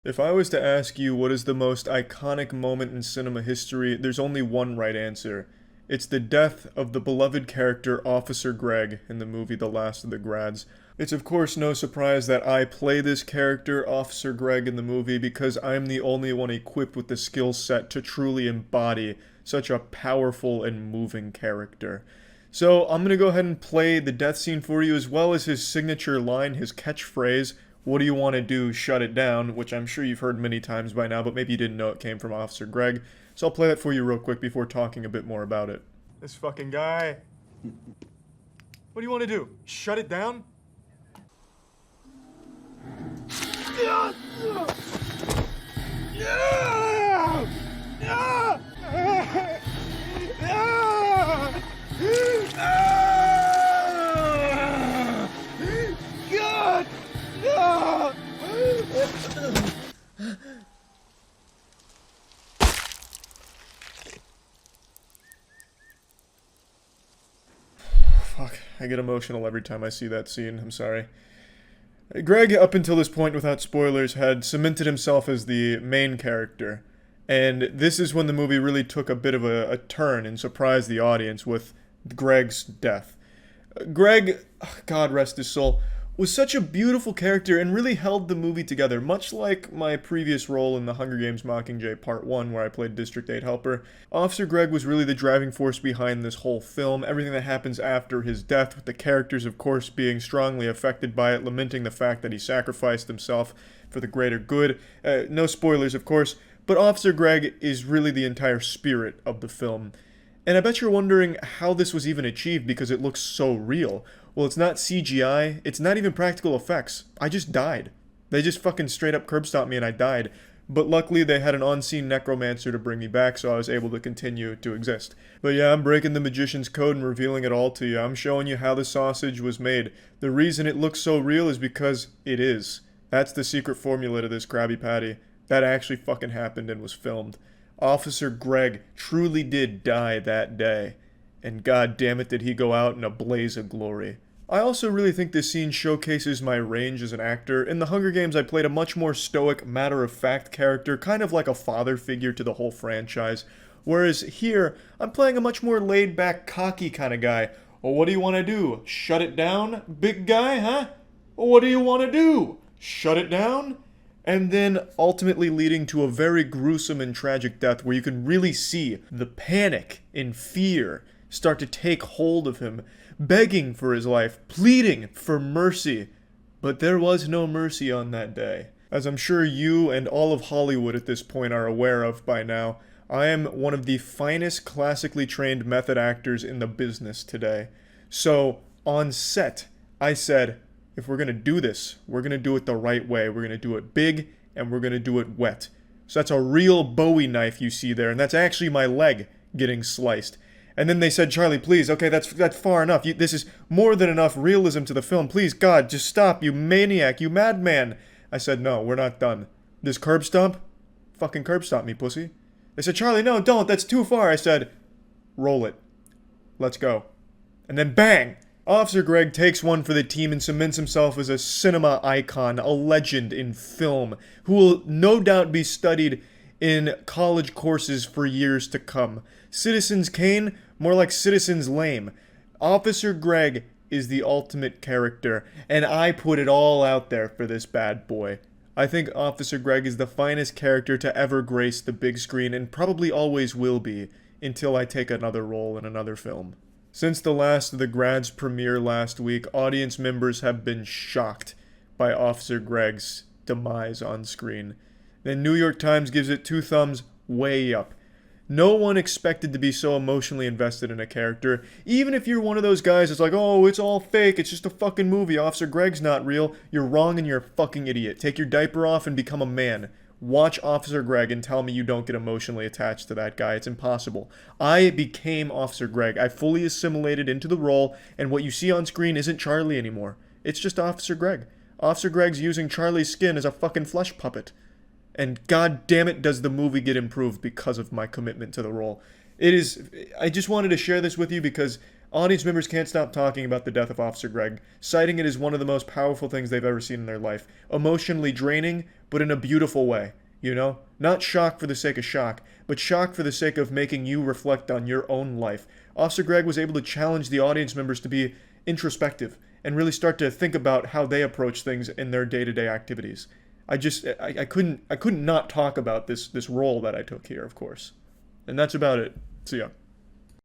If I was to ask you what is the most iconic moment in cinema history, there's only one right answer. It's the death of the beloved character Officer Greg in the movie The Last of the Grads. It's of course no surprise that I play this character, Officer Greg, in the movie because I'm the only one equipped with the skill set to truly embody such a powerful and moving character. So I'm gonna go ahead and play the death scene for you as well as his signature line, his catchphrase, "What do you want to do? Shut it down," which I'm sure you've heard many times by now, but maybe you didn't know it came from Officer Greg. So I'll play that for you real quick before talking a bit more about it. This fucking guy. What do you want to do? Shut it down? Fuck, I get emotional every time I see that scene, I'm sorry. Greg, up until this point, without spoilers, had cemented himself as the main character. And this is when the movie really took a bit of a turn and surprised the audience with Greg's death. Greg, God rest his soul, was such a beautiful character and really held the movie together, much like my previous role in the Hunger Games Mockingjay Part 1 where I played District 8 Helper. Officer Greg was really the driving force behind this whole film, everything that happens after his death, with the characters of course being strongly affected by it, lamenting the fact that he sacrificed himself for the greater good. No spoilers of course, but Officer Greg is really the entire spirit of the film. And I bet you're wondering how this was even achieved because it looks so real. Well, it's not CGI, it's not even practical effects. I just died. They just fucking straight up curb stomped me and I died. But luckily they had an on-scene necromancer to bring me back, so I was able to continue to exist. But yeah, I'm breaking the magician's code and revealing it all to you. I'm showing you how the sausage was made. The reason it looks so real is because it is. That's the secret formula to this Krabby Patty. That actually fucking happened and was filmed. Officer Greg truly did die that day. And god damn it did he go out in a blaze of glory. I also really think this scene showcases my range as an actor. In the Hunger Games I played a much more stoic, matter-of-fact character, kind of like a father figure to the whole franchise. Whereas here, I'm playing a much more laid-back, cocky kind of guy. Well, what do you want to do? Shut it down, big guy, huh? Well, what do you want to do? Shut it down? And then ultimately leading to a very gruesome and tragic death where you can really see the panic and fear start to take hold of him, begging for his life, pleading for mercy. But there was no mercy on that day. As I'm sure you and all of Hollywood at this point are aware of by now, I am one of the finest classically trained method actors in the business today. So, on set, I said, if we're gonna do this, we're gonna do it the right way. We're gonna do it big, and we're gonna do it wet. So that's a real Bowie knife you see there, and that's actually my leg getting sliced. And then they said, Charlie, please, okay, that's far enough. This is more than enough realism to the film. Please, God, just stop, you maniac, you madman. I said, no, we're not done. This curb stomp? Fucking curb stomp me, pussy. They said, Charlie, no, don't, that's too far. I said, roll it. Let's go. And then bang! Officer Greg takes one for the team and cements himself as a cinema icon, a legend in film, who will no doubt be studied in college courses for years to come. Citizens Kane, more like Citizens Lame. Officer Greg is the ultimate character, and I put it all out there for this bad boy. I think Officer Greg is the finest character to ever grace the big screen, and probably always will be, until I take another role in another film. Since The Last of the Grads premiere last week, audience members have been shocked by Officer Greg's demise on screen. The New York Times gives it 2 thumbs way up. No one expected to be so emotionally invested in a character. Even if you're one of those guys that's like, oh, it's all fake, it's just a fucking movie, Officer Greg's not real, you're wrong and you're a fucking idiot. Take your diaper off and become a man. Watch Officer Greg and tell me you don't get emotionally attached to that guy. It's impossible. I became Officer Greg. I fully assimilated into the role, and what you see on screen isn't Charlie anymore. It's just Officer Greg. Officer Greg's using Charlie's skin as a fucking flesh puppet. And god damn it does the movie get improved because of my commitment to the role. I just wanted to share this with you because Audience members can't stop talking about the death of Officer Greg, citing it as one of the most powerful things they've ever seen in their life. Emotionally draining, but in a beautiful way, you know? Not shock for the sake of shock, but shock for the sake of making you reflect on your own life. Officer Greg was able to challenge the audience members to be introspective and really start to think about how they approach things in their day-to-day activities. I couldn't not talk about this role that I took here, of course. And that's about it. See ya.